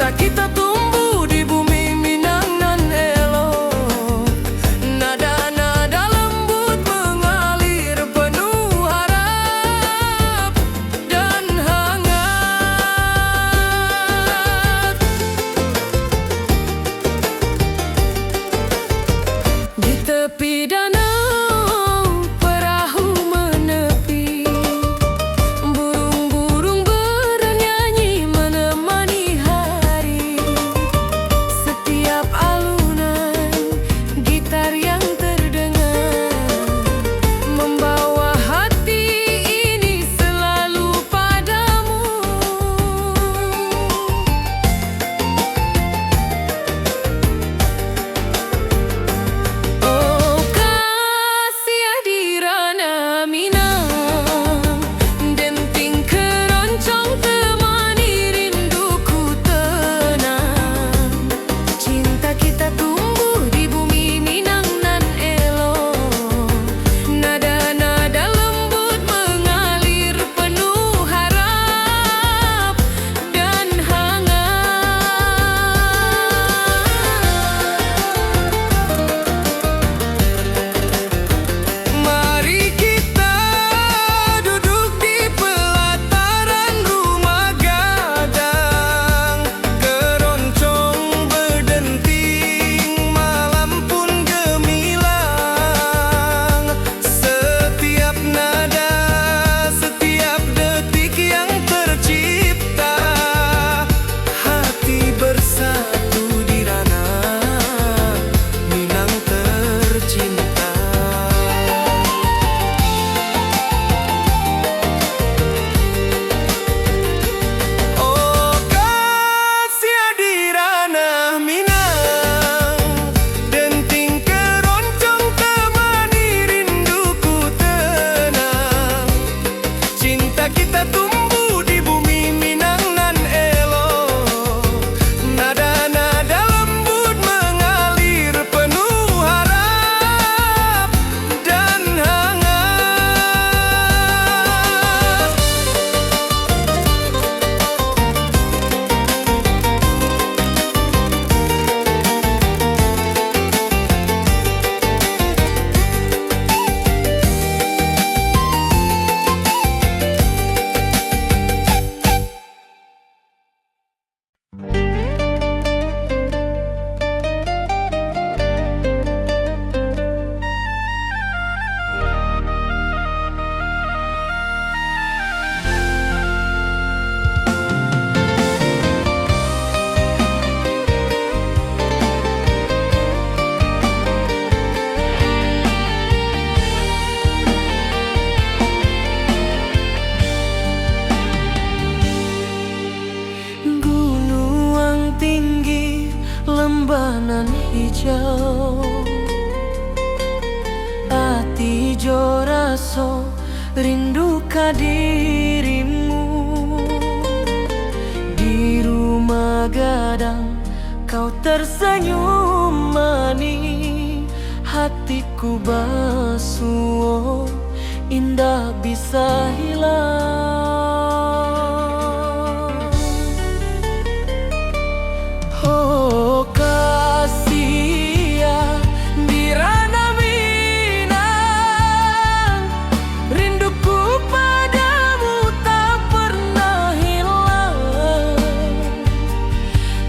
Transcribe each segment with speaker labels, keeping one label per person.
Speaker 1: Cinta kita tumbuh di bumi Minang nan elok. Nada-nada lembut mengalir penuh harap dan hangat. Di tepi danau perahu menepi, burung-burung bernyanyi menemani hari. Setiap alunan gitar yang terdengar membawa hati ini selalu padamu. Oh kasih adirana Minang, denting keroncong temani rinduku tenang. Cinta kita tumbuh di bumi Minang nan elok. Nada-nada lembut mengalir penuh harap dan hangat. Mari kita duduk di pelataran rumah gadang. Keroncong berdenting, malam pun gemilang. Setiap nada, setiap detik yang tercipta, hati bersatu di ranah Minang tercinta. Oh kasih adirana Minang, denting keroncong temani rinduku tenang. Cinta kita tumbuh di bumi Minang nan elok. Nada-nada lembut mengalir penuh harap dan hangat. Gunung tinggi, lembah nan hijau, ati jo raso rindu ka dirimu. Di rumah gadang kau tersenyum manis, hatiku basuh indah bisa hilang. Oh kasih adirana Minang, rinduku padamu tak pernah hilang.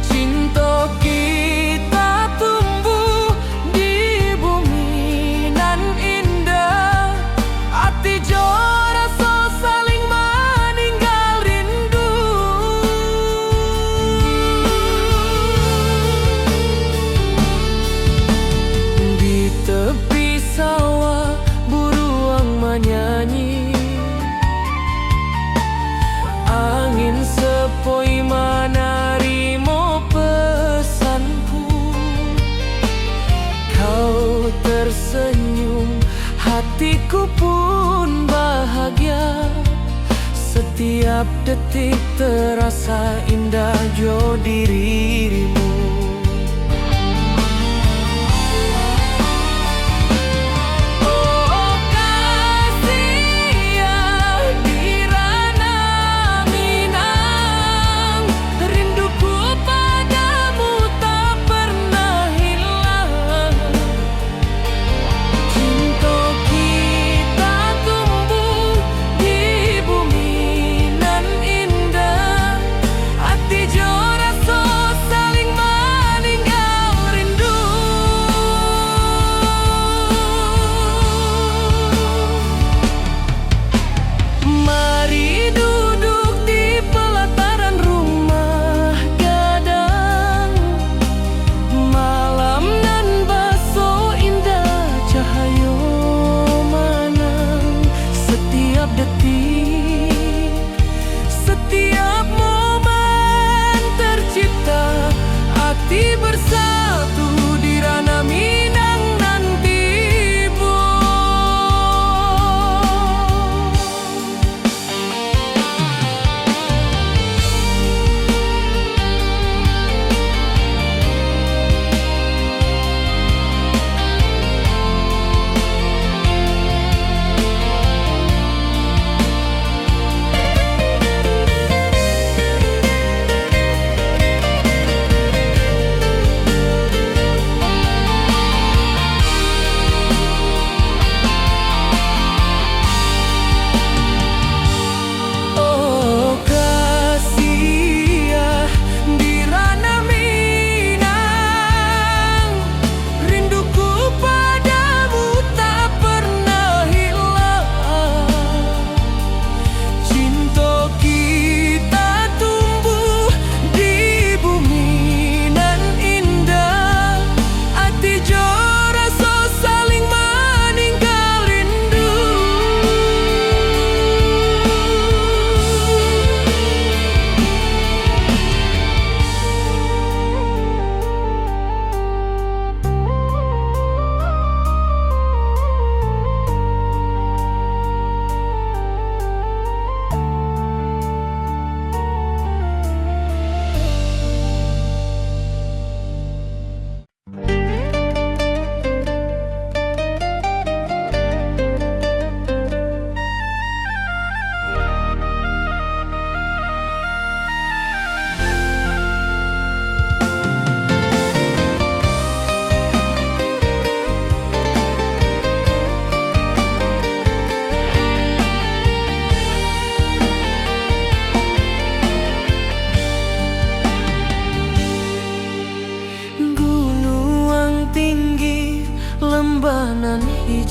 Speaker 1: Cinta kita tumbuh di bumi nan indah, hati jo rasa saling meninggal rindu. Di tepi sawah buruang menyanyi, angin sepoi menarimo pesanku. Kau tersenyum, hatiku pun bahagia. Setiap detik terasa indah jo dirimu. Rinduku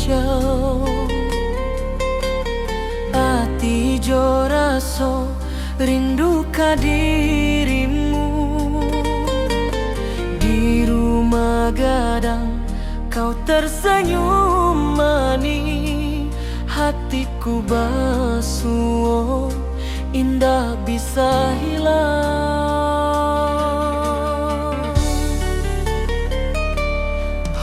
Speaker 1: jauh. Ati jo raso rindu ka dirimu. Di rumah gadang kau tersenyum manis, hatiku basuh indah bisa hilang.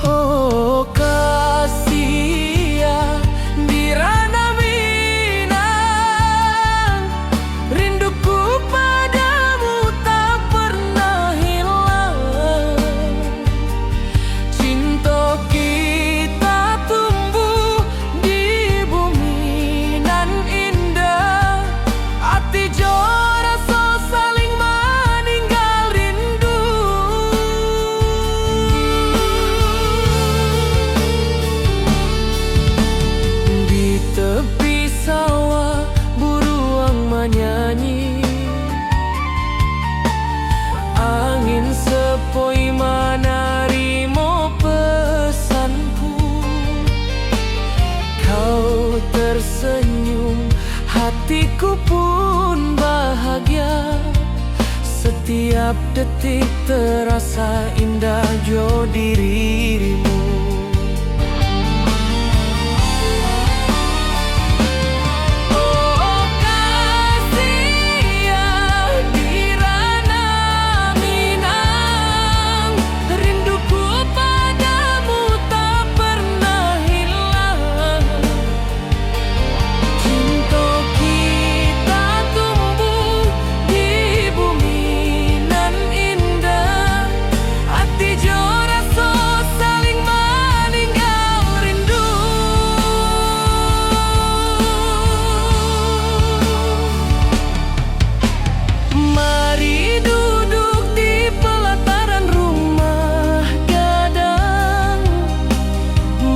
Speaker 1: Oh kasih ya di ranah Minang, rinduku padamu tak pernah hilang. Cinta kita tumbuh di bumi nan indah, hati jo rasa saling meninggal rindu. Di tepi sawah buruang menyanyi, angin sepoi menarimo pesanku. Kau tersenyum, hatiku pun bahagia. Setiap detik terasa indah jo dirimu. Oh kasih ya di ranah Minang, rinduku padamu tak pernah hilang. Cinta kita tumbuh di bumi nan indah, hati jo rasa saling meninggal rindu. Mari duduk di pelataran rumah gadang,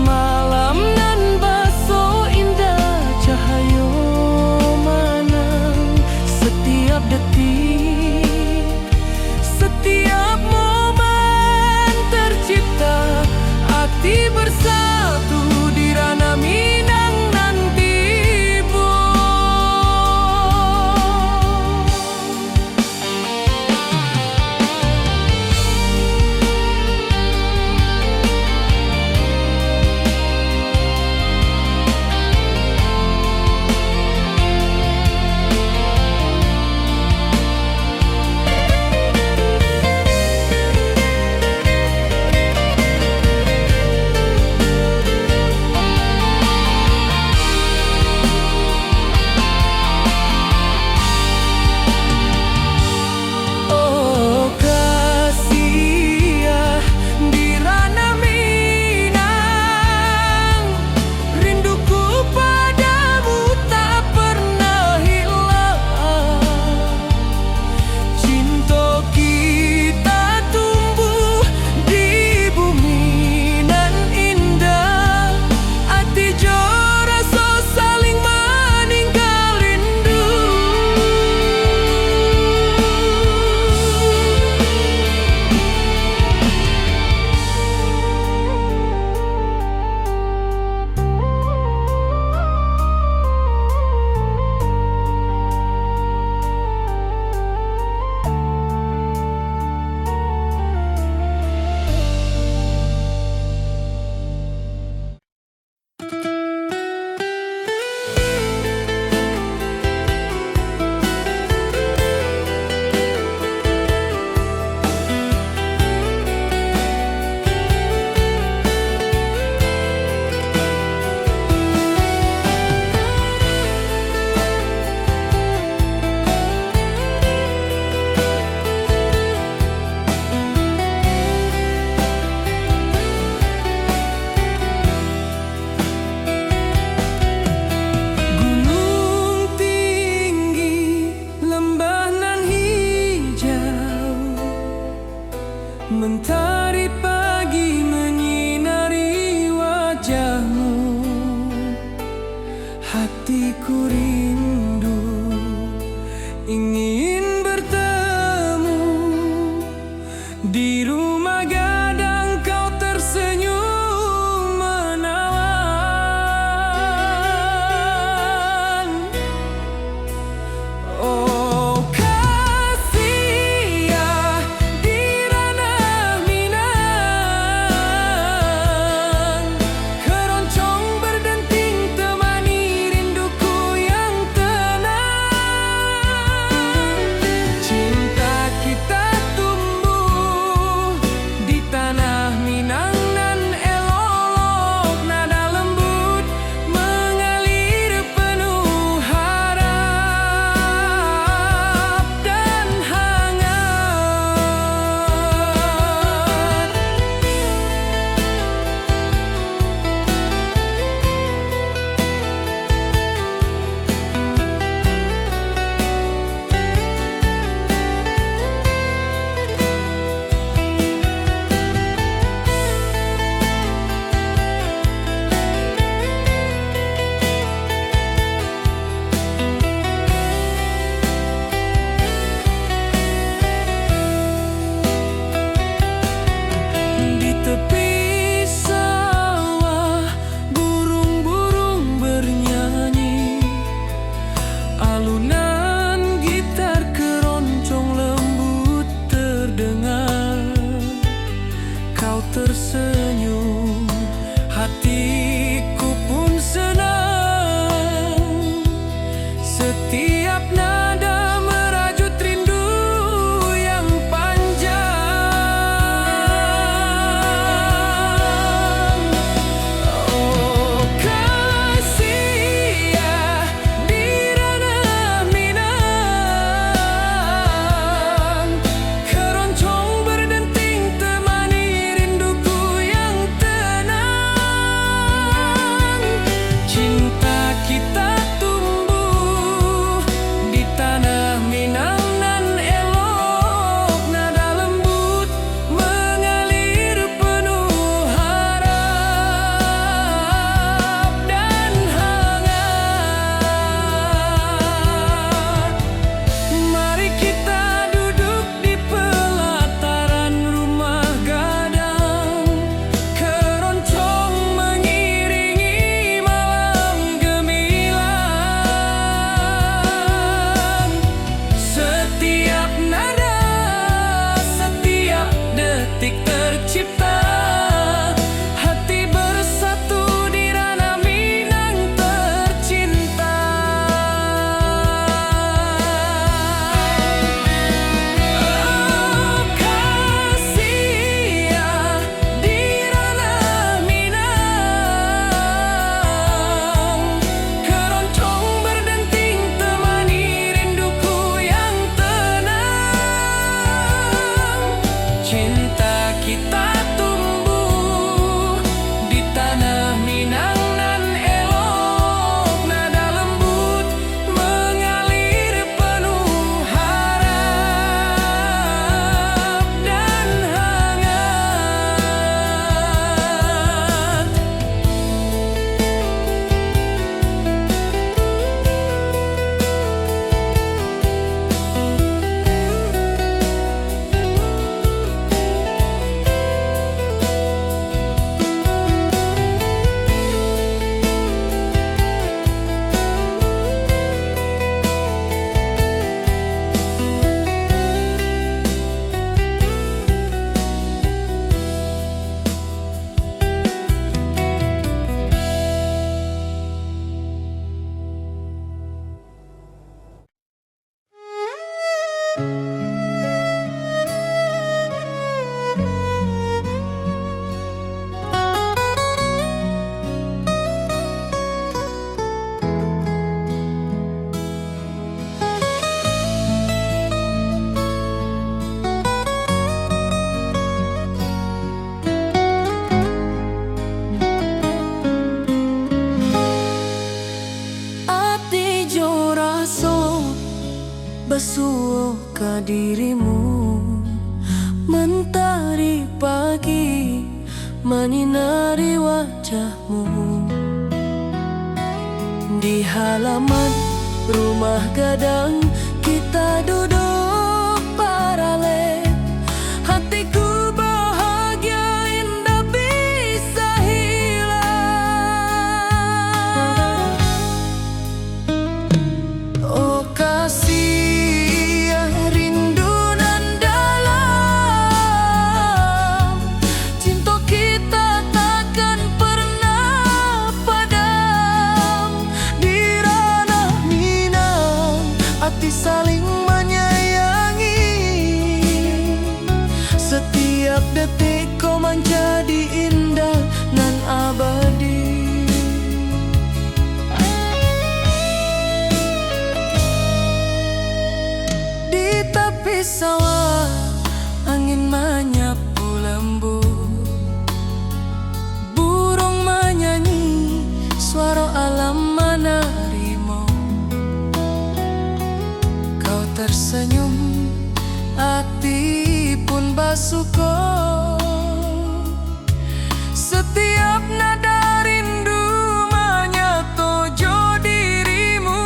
Speaker 1: malam nan baso indah cahayo manang. Setiap detik, setiap momen tercipta, hati bersatu di ranah Minang nanti bu. Oh kasih ya di ranah Minang, rinduku padamu tak pernah hilang. Cinta kita tumbuh di bumi nan indah, hati jo rasa saling meninggal rindu. Gunung tinggi, lembah nan hijau, mentari pagi menyinari wajahmu. Hatiku rindu ingin bertemu di rumah gadang, kau tersenyum menawan. detik tercipta. Hati bersatu di ranah Minang tercinta. Oh kasih ya di ranah Minang, keroncong berdenting temani rinduku yang tenang. Cinta kita tumbuh di tanah Minang nan elok, nada lembut mengalir penuh harap dan hangat. Ati jo raso basuh ke dirimu, mentari pagi menyinari wajahmu. Di halaman rumah gadang kita duduk paralel. Hatiku bahagia indah bisa hilang. Oh kasih yang rindu nan dalam, cinta kita takkan pernah padam. Di ranah Minang hati saling menyayangi, setiap detik kau menjadi indah nan abadi. Di tepi sawah angin menyapu lembut, burung menyanyi suara alam menarimu. Kau tersenyum, hati pun basuh. Setiap nada rindu menyatu jo dirimu.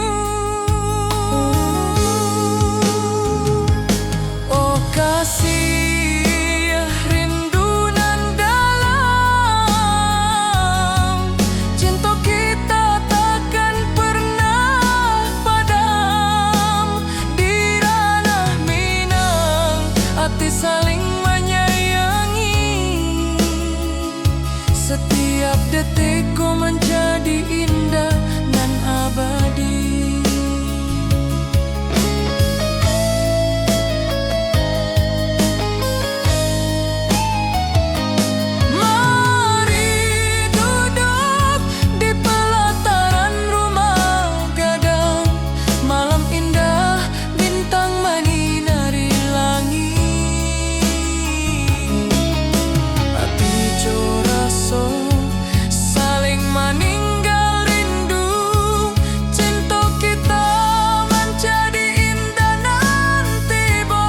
Speaker 1: Oh kasih rindu nan dalam, cinta kita takkan pernah padam. Di ranah Minang hati saling menyayangi, setiap detik kau menjadi indah dan abadi. Mari duduk di pelataran rumah gadang, malam indah bintang menyinari langit. Hati jo raso saling meninggal rindu, cinta kita menjadi indah nanti bo.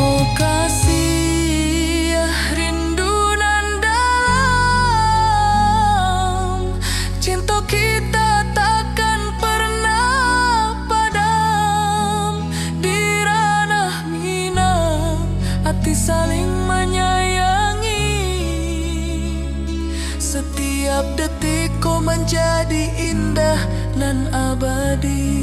Speaker 1: Oh kasih rindu nan dalam, cinta kita takkan pernah padam. Di ranah Minang hati saling menyayangi, setiap detik kau menjadi indah nan abadi.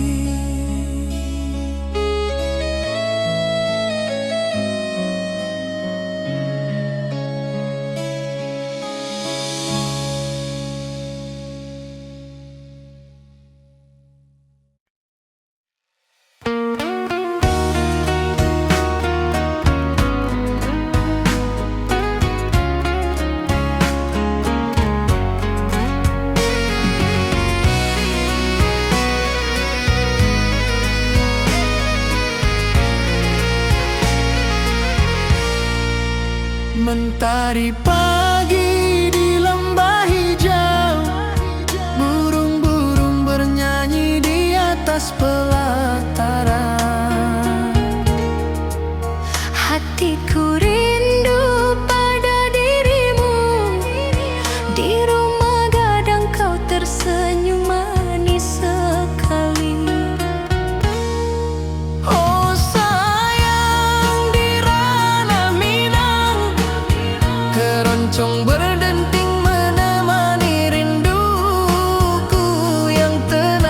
Speaker 1: Tari pagi di lembah hijau, burung-burung bernyanyi di atas pelataran.
Speaker 2: Hatiku rindu pada dirimu, di rumah gadang kau tersenyum manis sekali.
Speaker 1: Oh sayang, di ranah Minang, keroncong berdenting menemani rinduku yang tenang.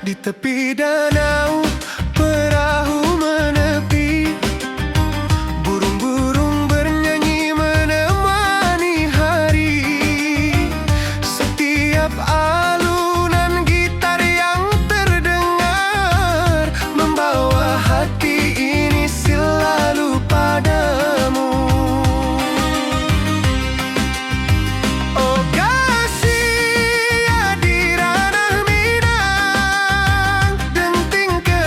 Speaker 3: Di tepi danau perahu menepi, burung-burung bernyanyi menemani hari. Setiap alunan gitar yang terdengar membawa hati ini selalu padamu. Oh kasih di ranah Minang, denting ke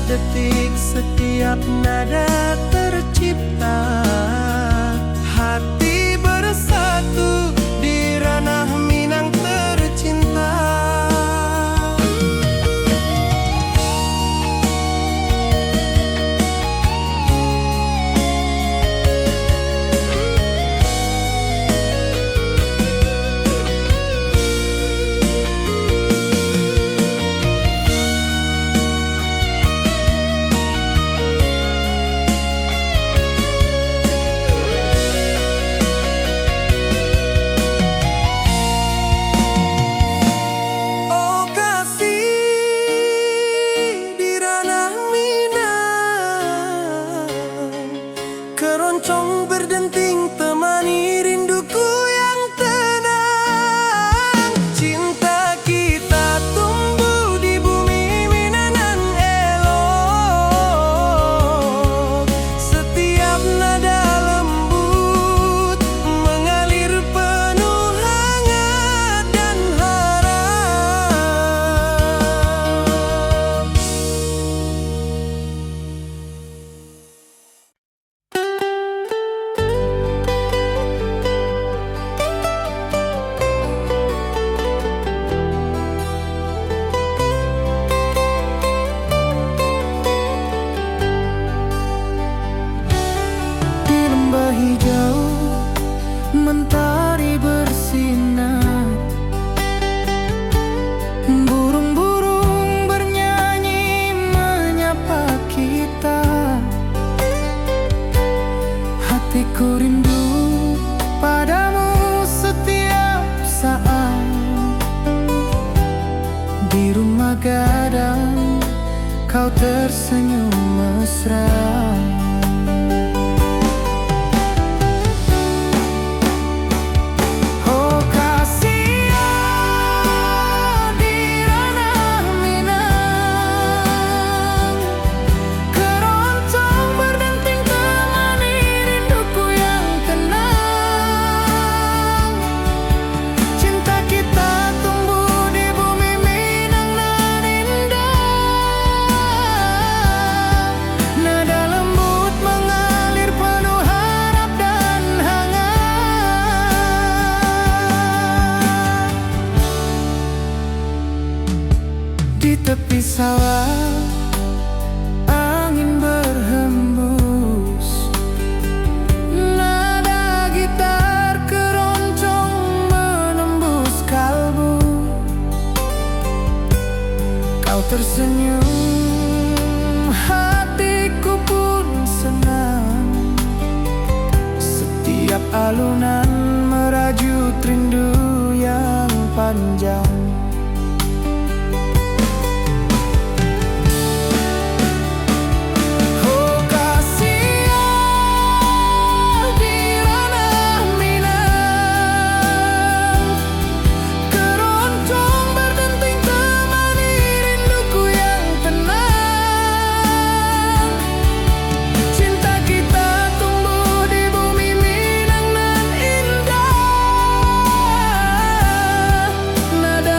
Speaker 3: detik, setiap nada tercipta. Hati bersatu di ranah Minang tercinta. Keroncong berdenting temani rinduku yang tenang. Cinta kita tumbuh di bumi Minang elok. Setiap nada lembut mengalir penuh hangat dan harap. Di lembah hijau mentari bersinar, burung-burung bernyanyi menyapa kita. Hatiku rindu padamu setiap saat. Di rumah gadang kau tersenyum mesra. Oh kasihan di ranah Minang, keroncong berdenting temani rinduku yang tenang. Cinta kita tumbuh di bumi Minang nan indah. Nada lembut mengalir penuh harap dan hangat. Di tepi sawah angin berhembus, nada gitar keroncong menembus kalbu. Kau tersenyum, hatiku pun senang. Setiap alunan merajut rindu yang panjang. Oh kasihan di ranah Minang, keroncong berdenting temani rinduku yang tenang. Cinta kita tumbuh di bumi Minang nan indah. Nada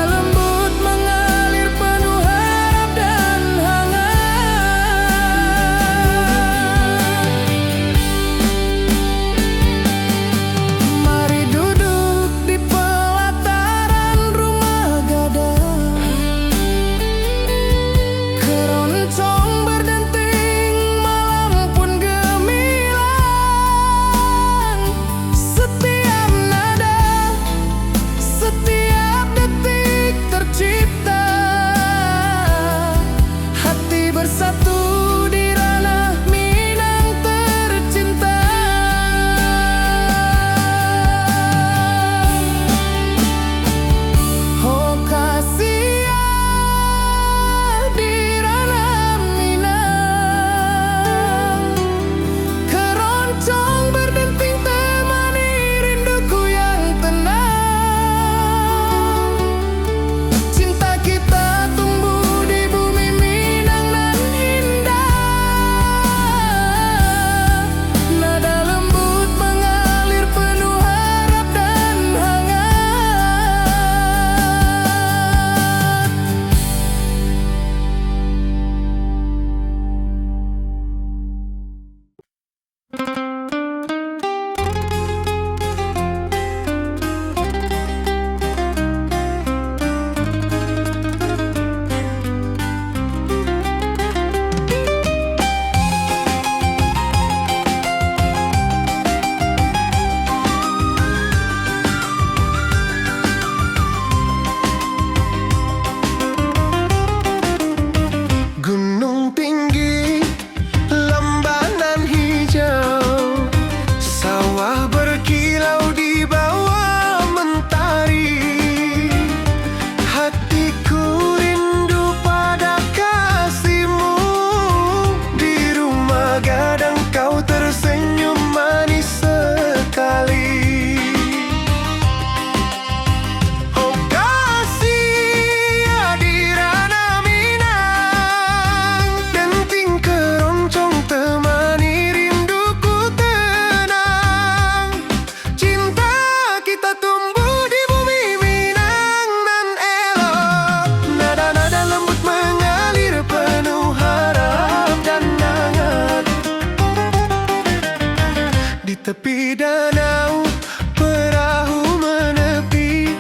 Speaker 3: tepi danau perahu menepi,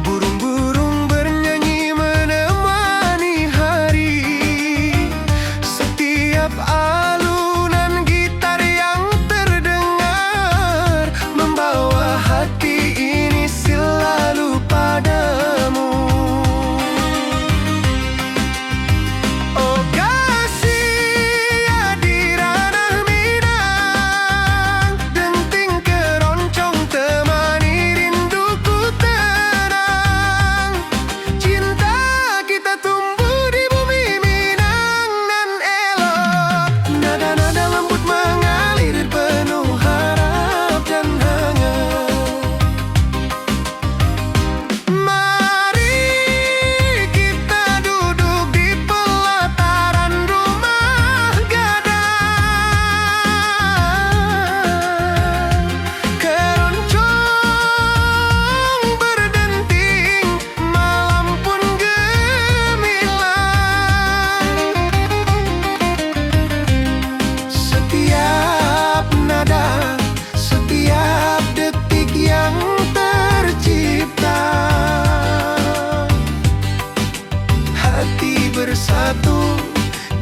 Speaker 3: burung-burung bernyanyi menemani hari. Setiap alunan gitar yang terdengar membawa hati ini selalu padamu. Oh kasih di ranah Minang, denting keroncong temani rinduku tenang. Cinta kita tumbuh di bumi Minang nan elok, nada-nada lembut mengalir penuh harap dan hangat. Mari kita duduk di pelataran rumah gadang. Keroncong berdenting, malam pun gemilang. Setiap nada, setiap detik yang tercipta, hati bersatu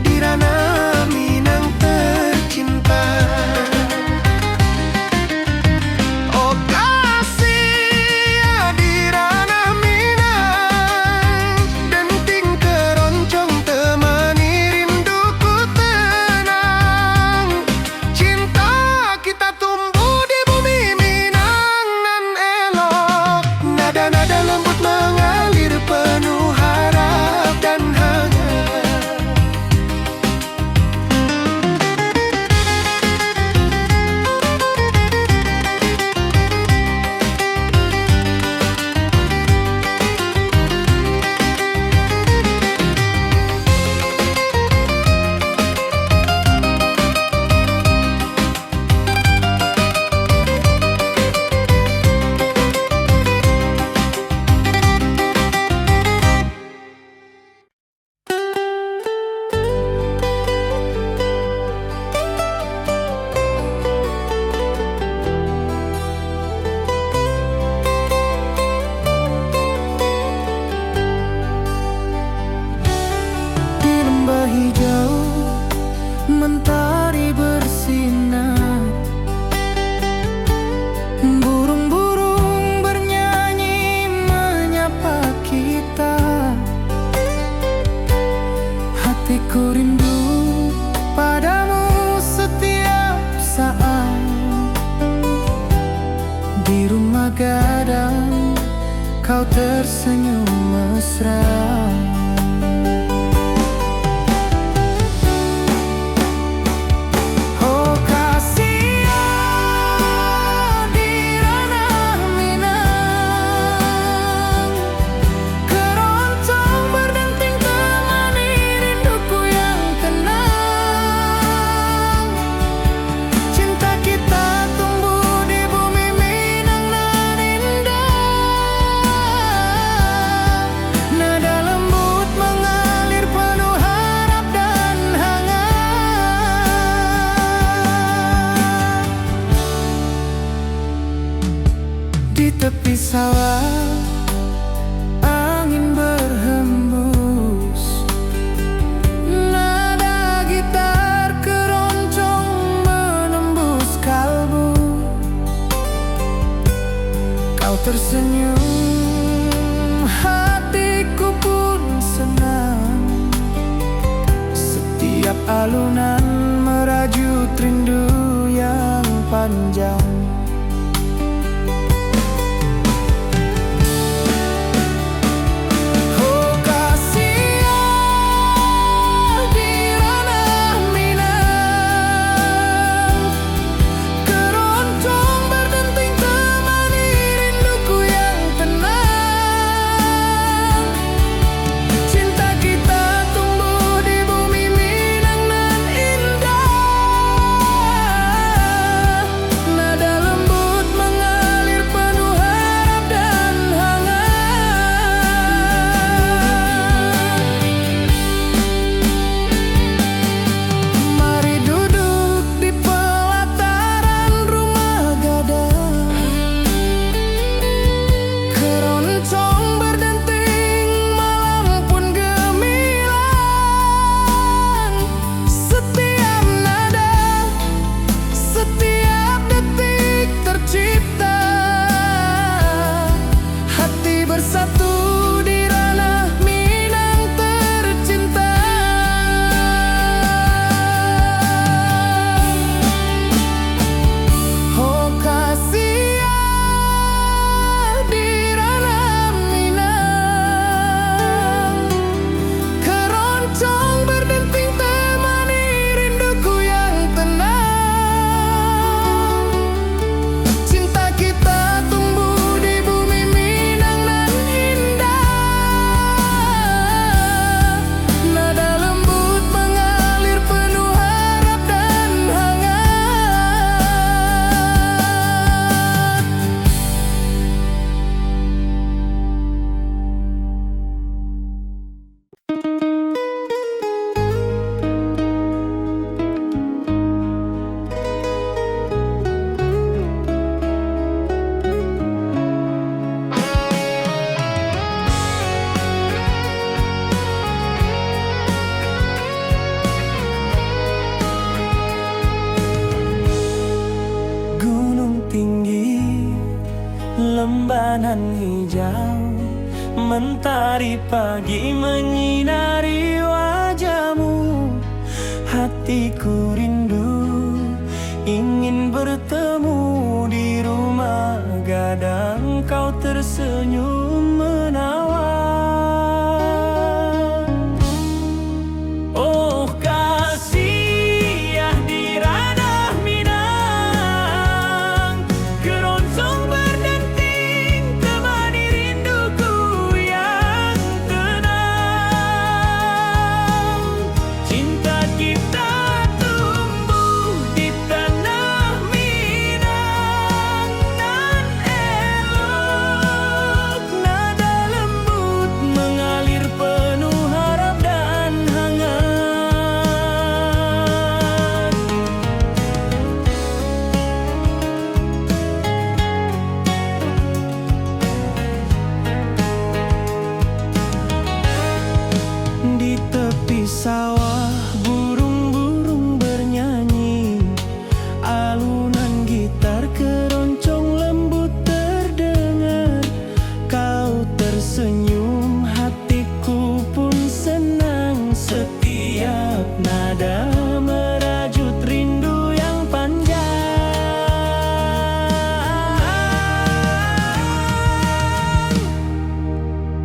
Speaker 3: di ranah Minang tercinta. Oh kasih di ranah Minang, denting keroncong temani rinduku tenang. Cinta kita tumbuh di bumi Minang nan elok, nada-nada lembut mengalir penuh harap dan hangat. Di lembah hijau mentari bersinar, burung-burung bernyanyi menyapa kita. Hatiku rindu padamu setiap saat. Di rumah gadang kau tersenyum mesra. Oh kasih di ranah Minang, keroncong berdenting temani rinduku yang tenang. Cinta kita tumbuh di bumi Minang nan indah, nada lembut mengalir penuh harap dan hangat. Di tepi sawah angin berhembus, nada gitar keroncong menembus kalbu. Kau tersenyum, hatiku pun senang. Setiap alunan merajut rindu yang panjang. Oh kasih di ranah Minang, keroncong berdenting temani rinduku yang tenang. Cinta kita tumbuh di bumi Minang nan indah, nada lembanan hijau, mentari pagi menyinari wajahmu. Hatiku rindu ingin bertemu di rumah gadang, kau tersenyum menawan. Oh kasih ya di ranah Minang, keroncong berdenting temani rinduku yang tenang. Cinta kita tumbuh di tanah Minang, nan elok nada lembut mengalir penuh harap dan hangat. Di tepi sawah burung-burung bernyanyi, alunan gitar keroncong lembut terdengar. Kau tersenyum, hatiku pun senang. Setiap nada merajut rindu yang panjang.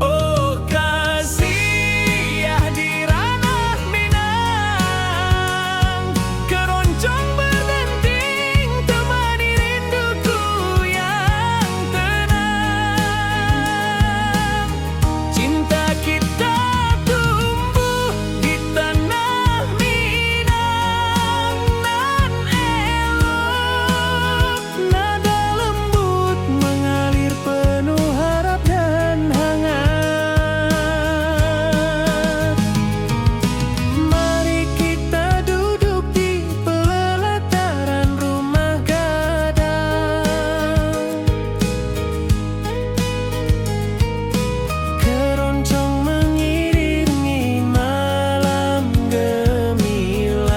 Speaker 3: Oh kasih ya di ranah Minang, keroncong berdenting temani rinduku yang tenang. Cinta kita tumbuh di tanah Minang, nan elok nada lembut mengalir penuh harap dan hangat. Mari kita duduk di pelataran rumah gadang, keroncong mengiringi malam gemilang.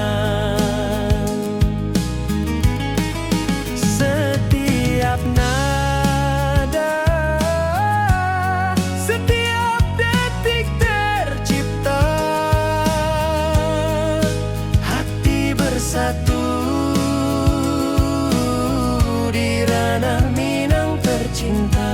Speaker 3: Setiap nada, setiap detik tercipta, hati bersatu di ranah Minang tercinta.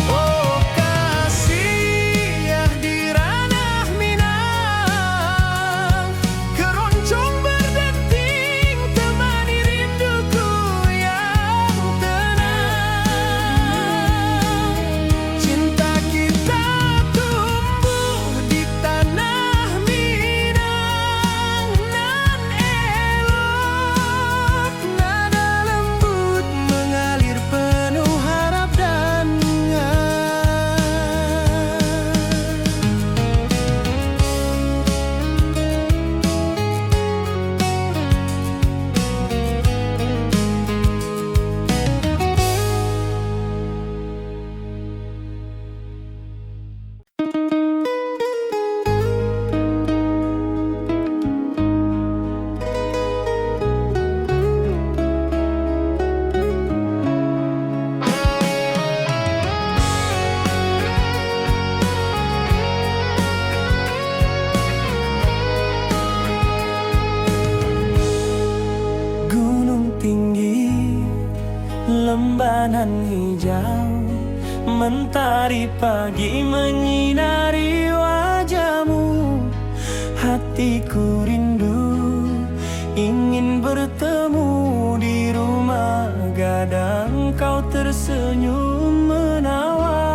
Speaker 3: Oh kasih ya di ranah Minang, keroncong berdenting temani rinduku yang tenang. Cinta kita tumbuh di tanah Minang, nan elok nada lembut mengalir penuh harap dan gunung tinggi, lembanan hijau, mentari pagi menyinari wajahmu. Hatiku rindu ingin bertemu di rumah gadang, kau tersenyum menawan.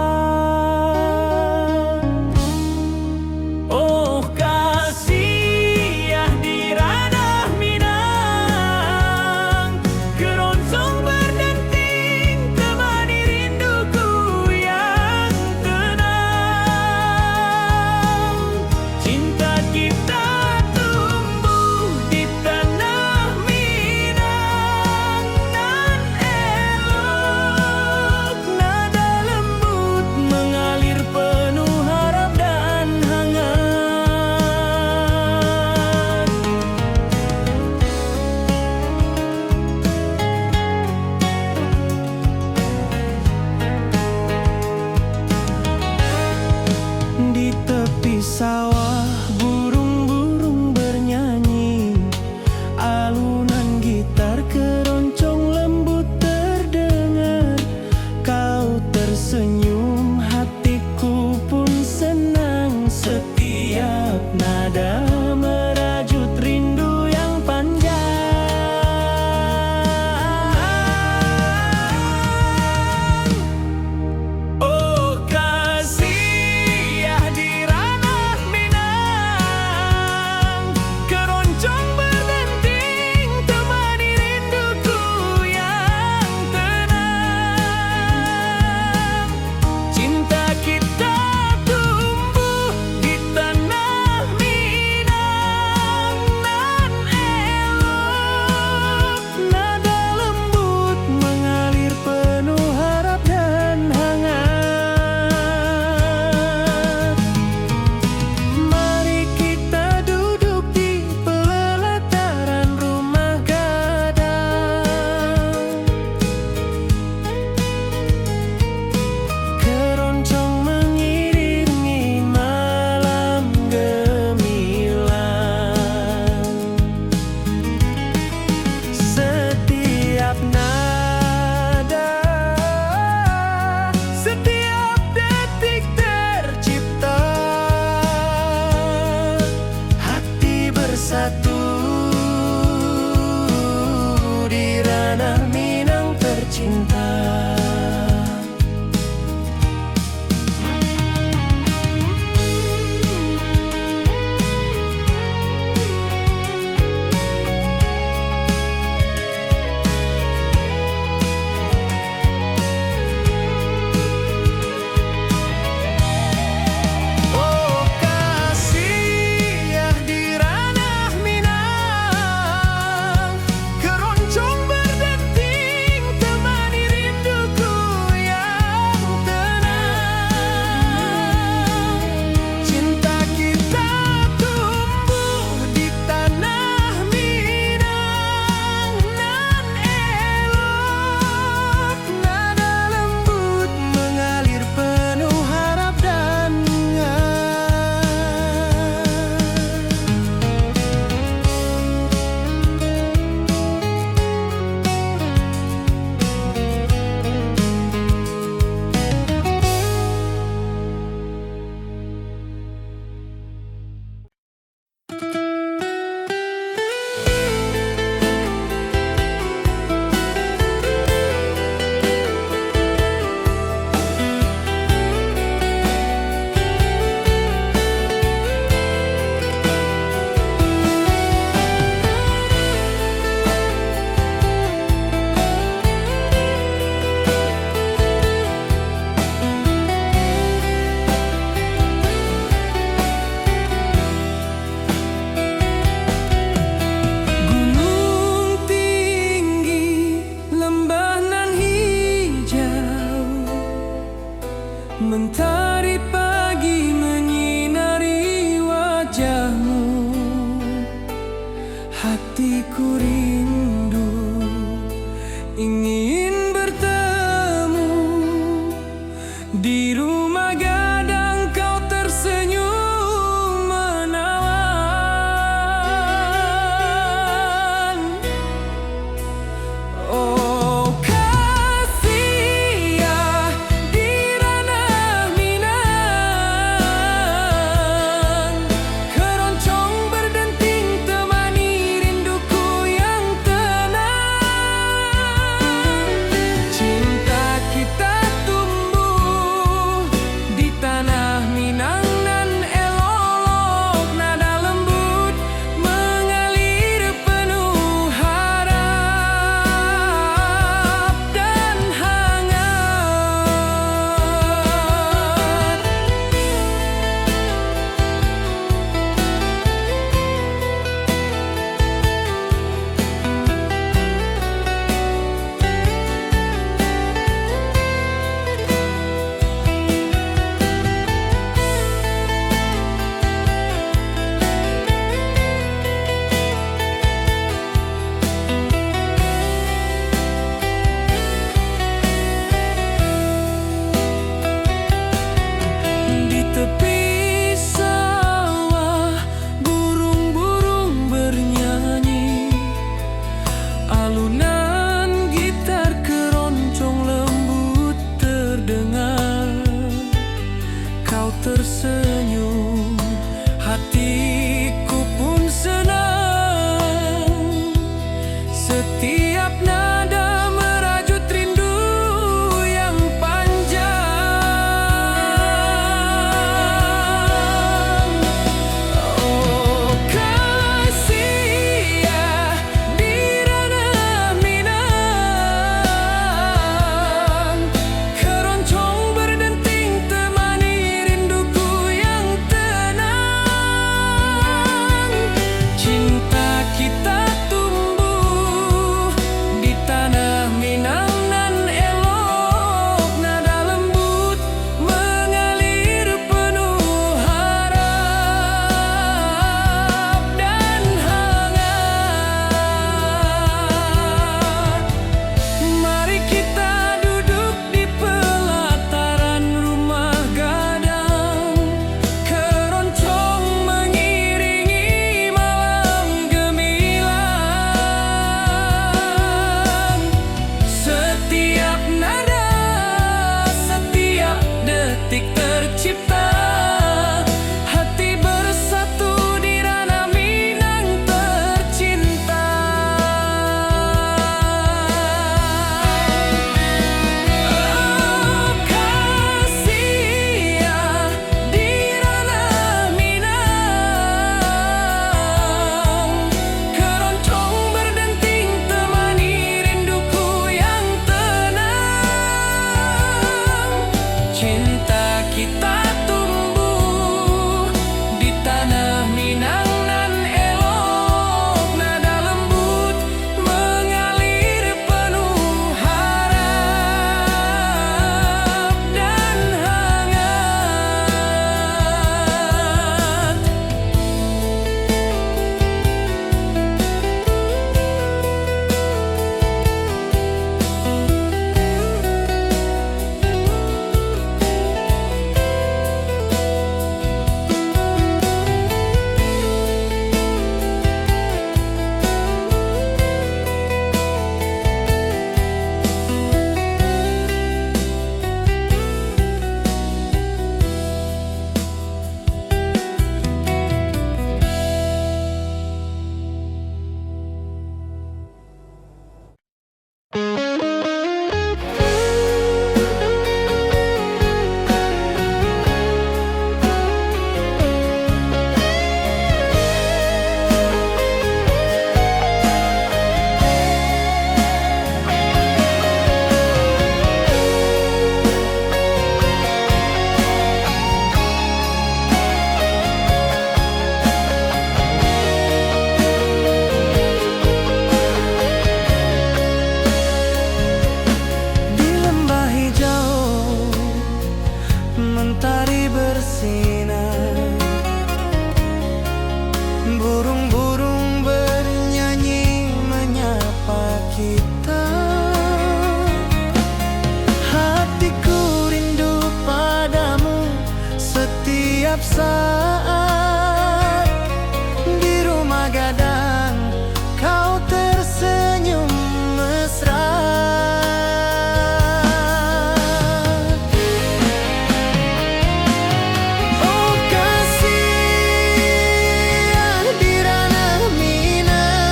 Speaker 3: Oh kasih ya di ranah Minang, keroncong berdenting temani rinduku yang tenang. Cinta kita tumbuh tersenyum, hatiku pun senang. Setiap nada merajut rindu yang panjang. Oh kasih ya di ranah Minang, keroncong berdenting temani rinduku yang tenang. Cinta kita tumbuh di tanah Minang nan elok, nada lembut mengalir penuh harap dan hangat. Mari kita duduk di pelataran rumah gadang, keroncong mengiringi malam gemilang. Setiap nada, setiap detik tercipta, hati bersatu di ranah Minang tercinta. Oh kasih ya di ranah Minang, keroncong berdenting temani rinduku yang tenang. Cinta kita tumbuh di tanah Minang nan elok, nada lembut mengalir penuh harap dan hangat. Di lembah hijau mentari bersinar, burung-burung bernyanyi menyapa kita. Hatiku rindu padamu setiap saat. Di rumah gadang kau tersenyum mesra. Oh kasih di ranah Minang,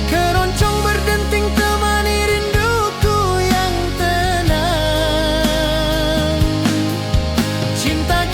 Speaker 3: keroncong berdenting temani rinduku yang tenang. Cinta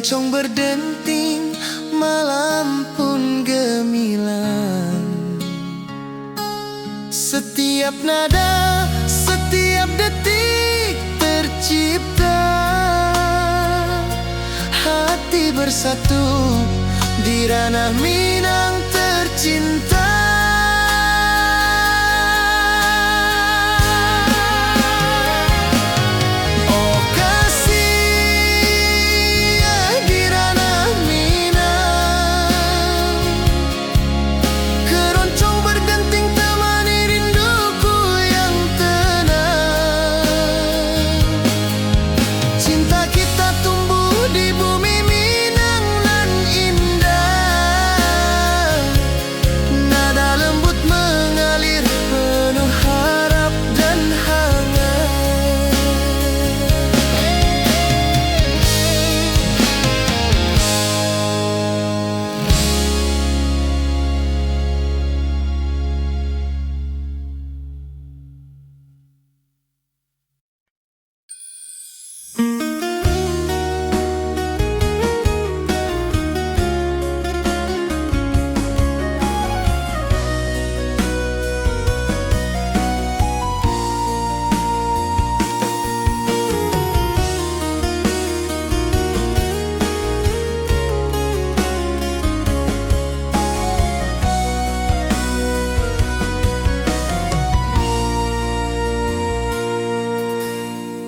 Speaker 3: Keroncong berdenting, malam pun gemilang. Setiap nada, setiap detik tercipta. Hati bersatu di ranah Minang tercinta. Oh kasih di ranah Minang, keroncong berdenting temani rinduku yang tenang. Cinta kita tumbuh di bumi Minang nan indah. Nada lembut mengalir penuh harap dan hangat.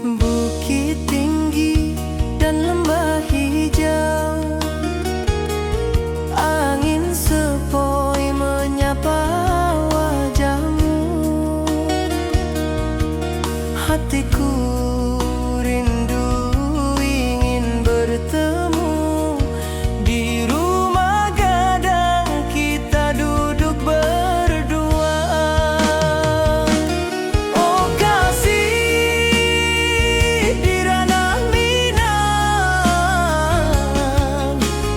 Speaker 3: Bukit tinggi dan lembah hijau, angin sepoi menyapa wajahmu. Hatiku rindu ingin bertemu di rumah gadang, kita duduk berdua. Oh kasih di ranah Minang,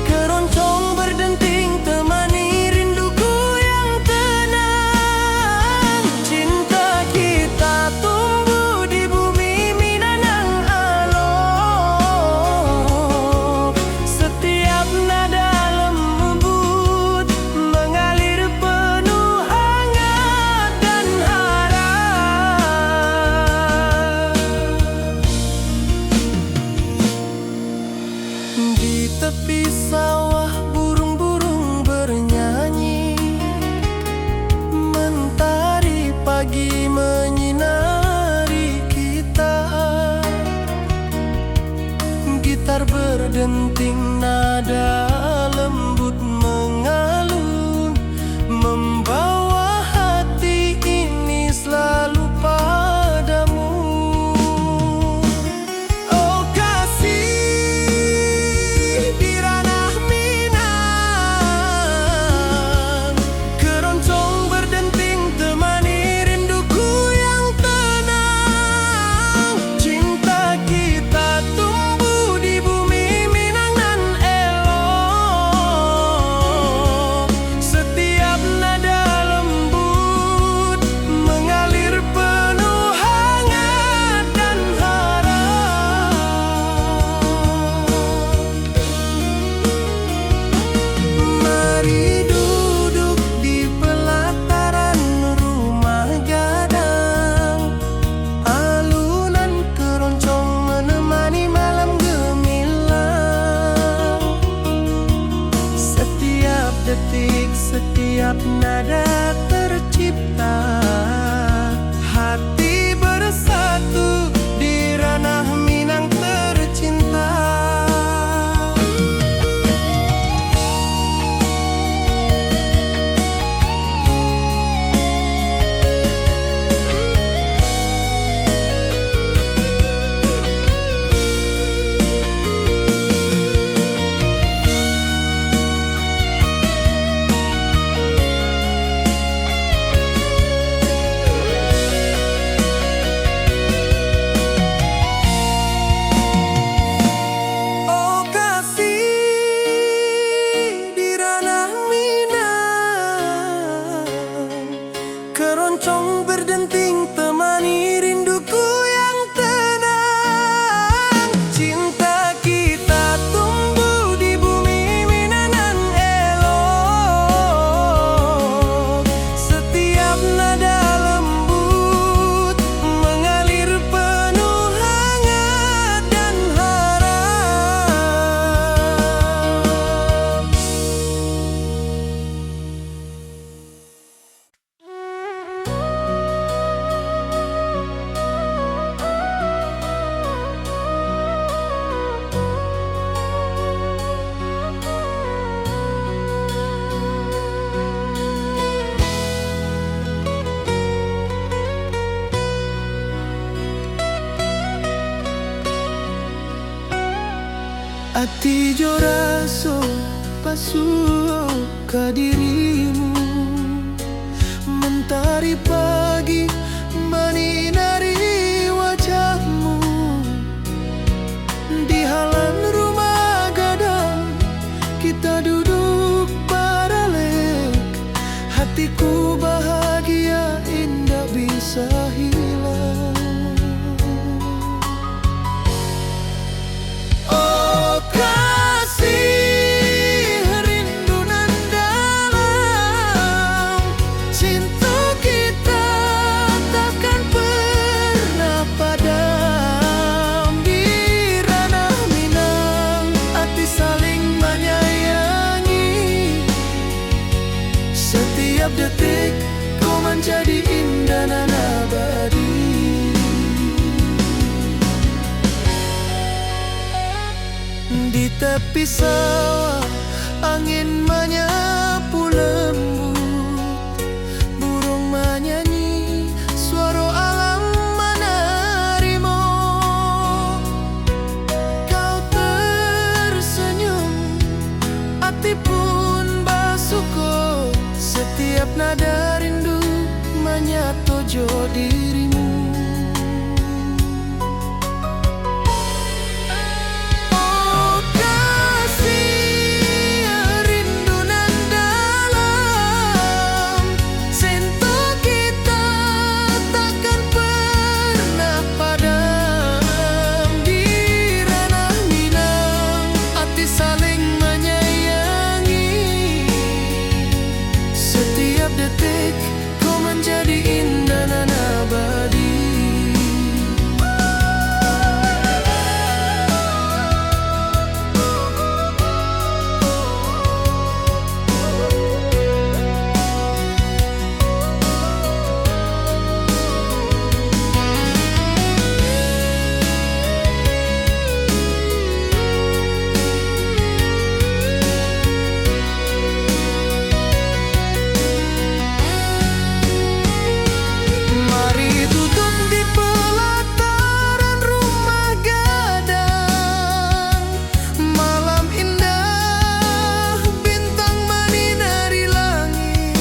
Speaker 3: keroncong berdenting temani rinduku yang tenang. Cinta kita tumbuh di bumi Minang yang alok. Setiap nada lembut mengalir penuh hangat dan harap. Di tepi sawah burung-burung bernyanyi, mentari pagi menyinari kita. Gitar berdenting, nada lembut mengalun, membawa hati ini selalu padamu. Oh kasih di ranah Minang, keroncong berdenting temani rinduku yang tenang. Cinta kita tumbuh di bumi Minang nan elok. Setiap nada lembut mengalir penuh hangat dan harap. Mari duduk di pelataran rumah gadang, alunan keroncong menemani malam gemilang. Setiap detik, setiap nada tercipta. Hati bersatu di ranah Minang tercinta. Ati jo raso pasuo ka dirimu, mentari pagi menyinari wajahmu. Di halaman rumah gadang kita duduk paralel, hatiku bahagia indah bisa hilang. Oh kasih rindu nan dalam, cinta kita takkan pernah padam. Di ranah Minang hati saling menyayangi, setiap detik kau menjadi indah dan abadi. Di tepi sawah angin menyapu lembut, burung menyanyi, suara alam menerima. Kau tersenyum, hati pun bersyukur, setiap nada rindu menyatu jo dirimu. Oh kasih rindu nan dalam, cinta kita takkan pernah padam. Di ranah Minang hati saling menyayangi, setiap detik kau menjadi indah dan abadi. Mari duduk di pelataran rumah gadang, malam indah bintang menyinari langit.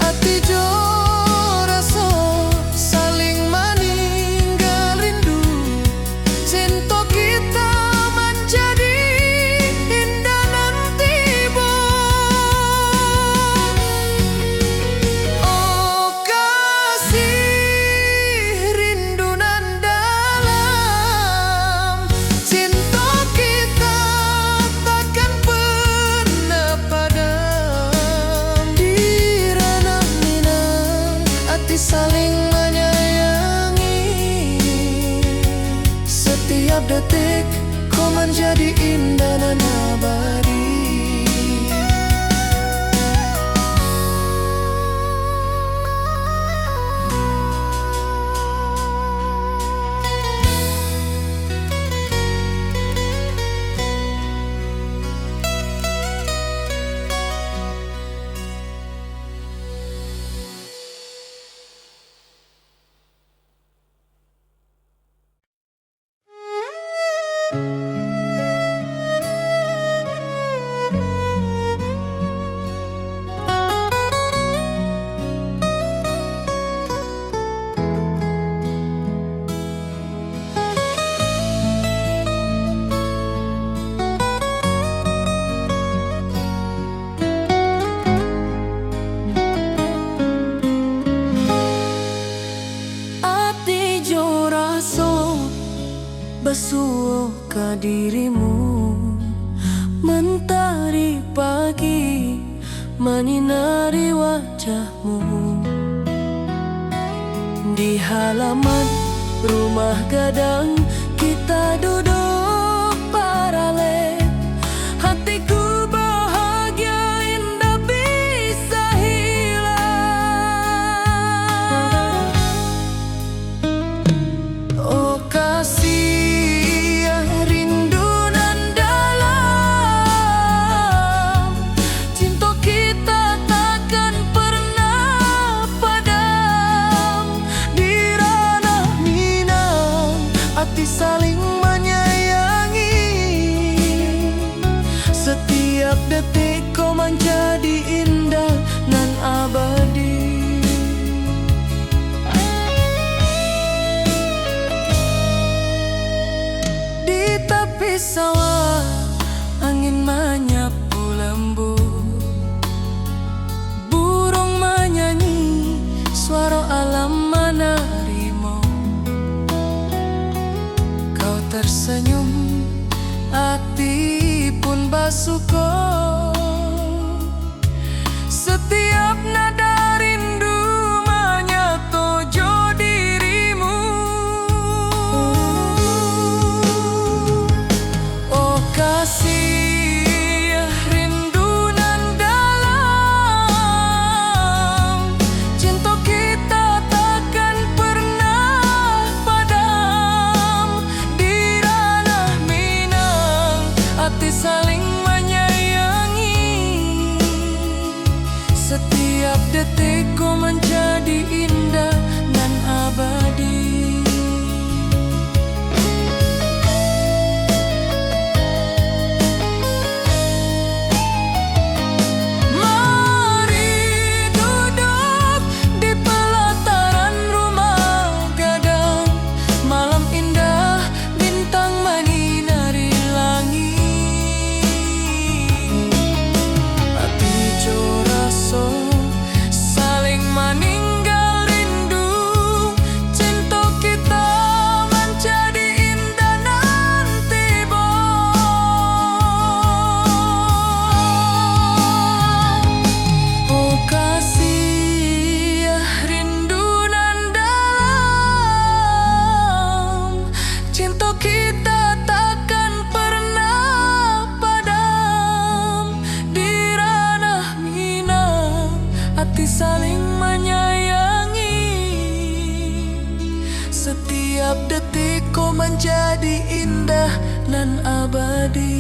Speaker 3: Hati jo rasa saling meninggal rindu, cinta kita menjadi indah nan tiba. Oh kasih rindu nan dalam, cinta kita takkan pernah padam. Di ranah Minang hati saling menyayangi, setiap detik kau menjadi indah dan abadi. Ati jo raso basuh ka dirimu, mentari pagi menyinari wajahmu. Di halaman rumah gadang kita duduk paralel, hatiku bahagia indah bisa hilang. Oh kasih rindu nan dalam, cinta kita takkan pernah padam. Di ranah Minang hati saling menyayangi, menjadi indah nan abadi. Di tepi sawah angin menyapu lembut, burung menyanyi, suara alam menerimu. Kau tersenyum, hati pun bersyukur. Setiap nada rindu menyatu dirimu. Oh kasih rindu nan dalam, cinta kita takkan pernah padam. Di ranah Minang hati saling menyayangi. Setiap detikku menjadi indah dan abadi. Mari duduk di pelataran rumah gadang, malam indah bintang menyinari langit. Hati joraso saling meninggal rindu, cinta kita menjadi indah nanti bo. Oh kasih rindu nan dalam, cinta kita takkan pernah padam. Di ranah Minang hati saling menyayangi. Setiap detikku menjadi indah nan abadi.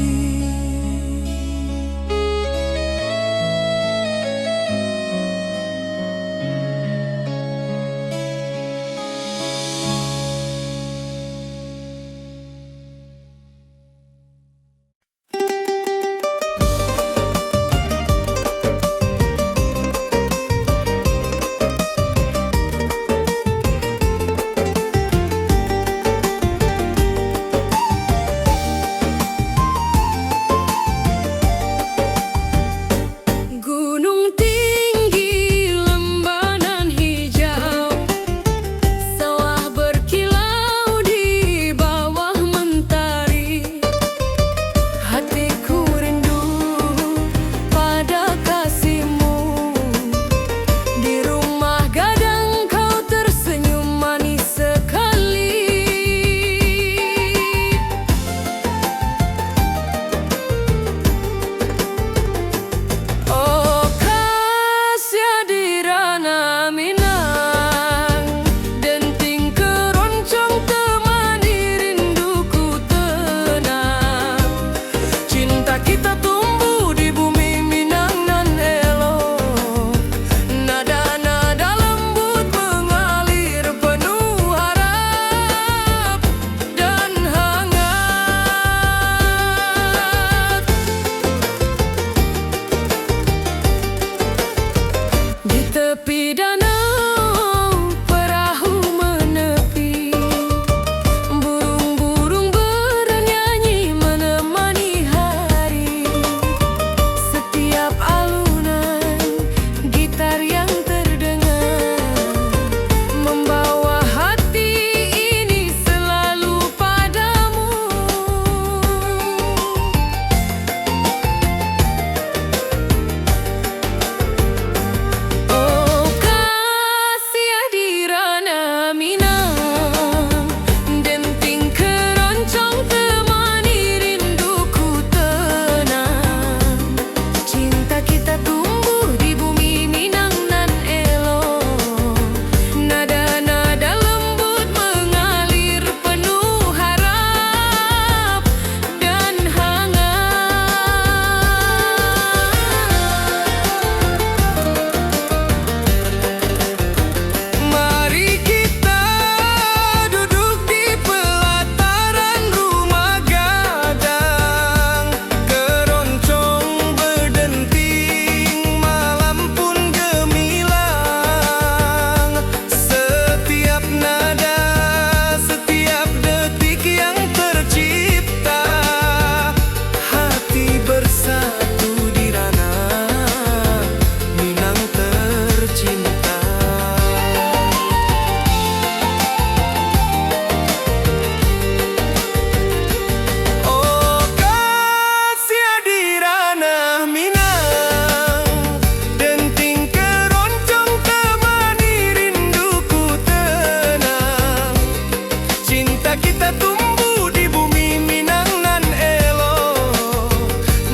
Speaker 3: Cinta kita tumbuh di bumi Minang nan elok.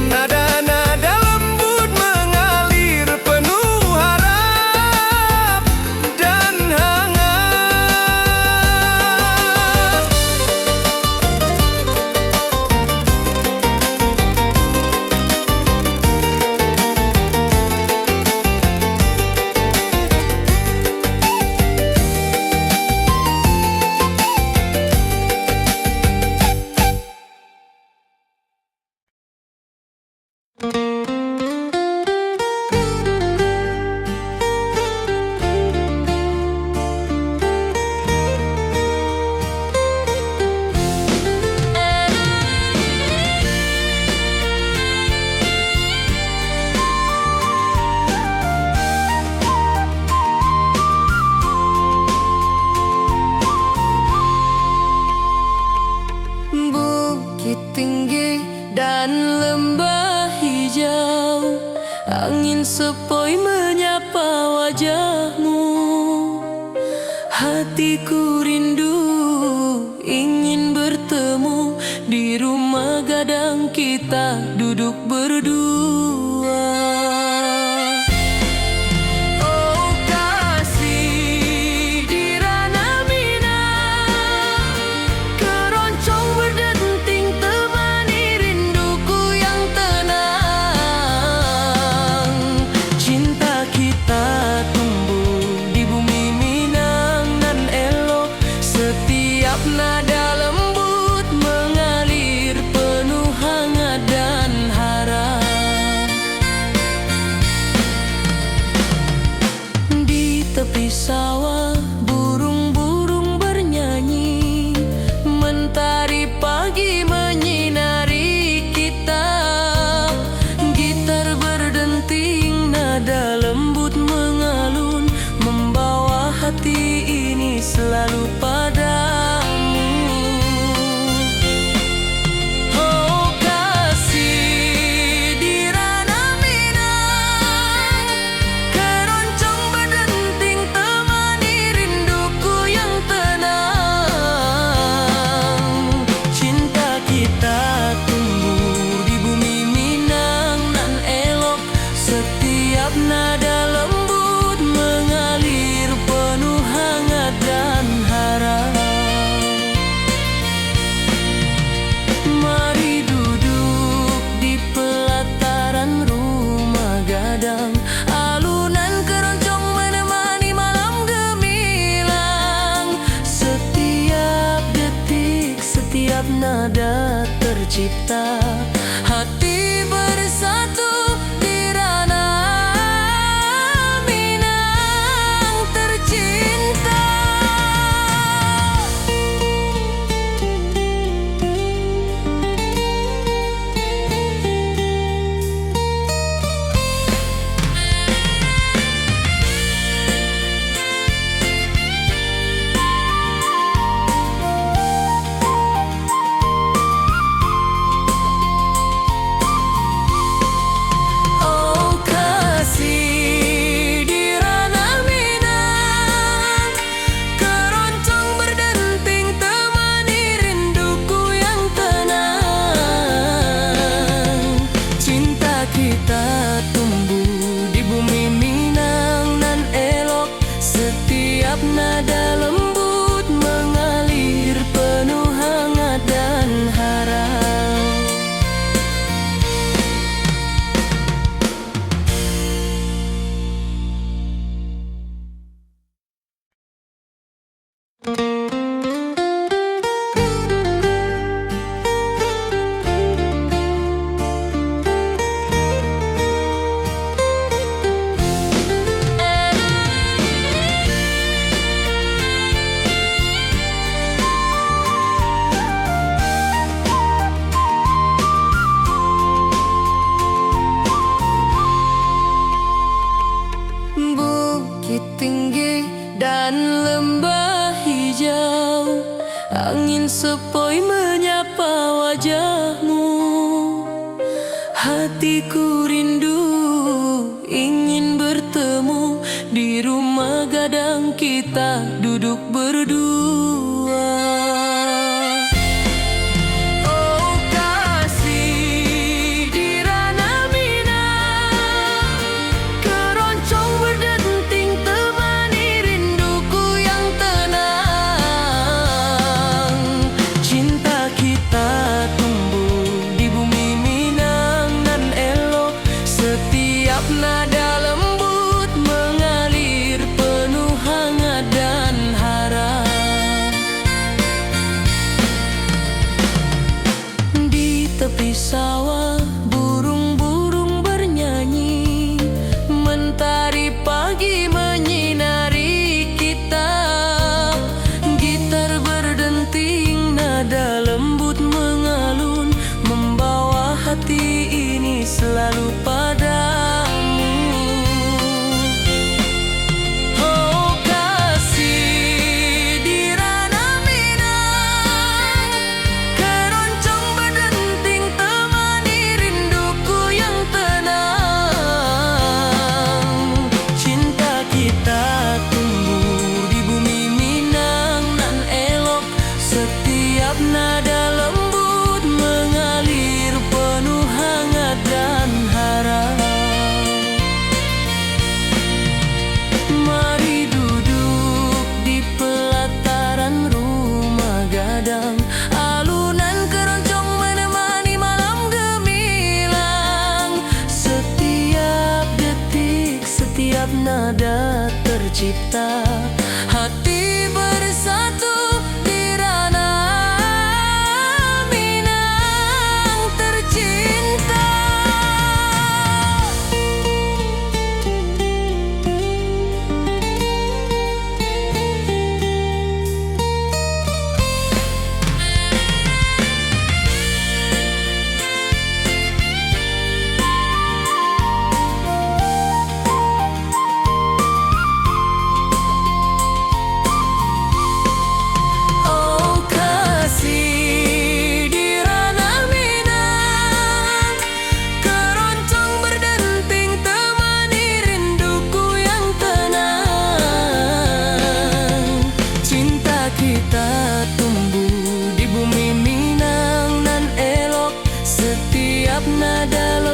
Speaker 3: Nada-nada lembut mengalir penuh harap dan hangat.
Speaker 1: Bukit tinggi dan lembah hijau, angin sepoi menyapa wajahmu. Hatiku rindu ingin bertemu di rumah gadang kita duduk berdua. Oh kasih di ranah Minang, keroncong berdenting temani rinduku yang tenang. Cinta kita tumbuh di bumi Minang nan elok. Setiap nada lembut mengalir penuh hangat dan harap. Di tepi sawah burung-burung bernyanyi, mentari pagi menyinari kita. Gitar berdenting, nada lembut mengalun, membawa hati ini selalu padamu. Oh kasih di ranah Minang, keroncong berdenting temani rinduku yang tenang. Cinta kita tumbuh di bumi Minang nan elok. Setiap nada lembut mengalir penuh hangat dan harap. Mari duduk di pelataran rumah gadang, alunan keroncong menemani malam gemilang. Setiap detik, setiap nada tercipta, hati bersatu di ranah Minang tercinta. Oh kasih di ranah Minang, keroncong berdenting temani rinduku yang tenang. Cinta kita tumbuh di bumi Minang nan elok. Setiap nada lembut mengalir penuh hangat dan harap. Bukit tinggi dan lembah hijau, angin sepoi menyapa wajahmu. Hatiku rindu ingin bertemu di rumah gadang kita duduk berdua. Setiap nada lembut mengalir penuh hangat dan harap. Mari duduk di pelataran rumah gadang, alunan keroncong menemani malam gemilang. Setiap detik, setiap nada tercipta, hati bersatu di ranah Minang tercinta. Kita tumbuh di bumi Minang nan elok, setiap nada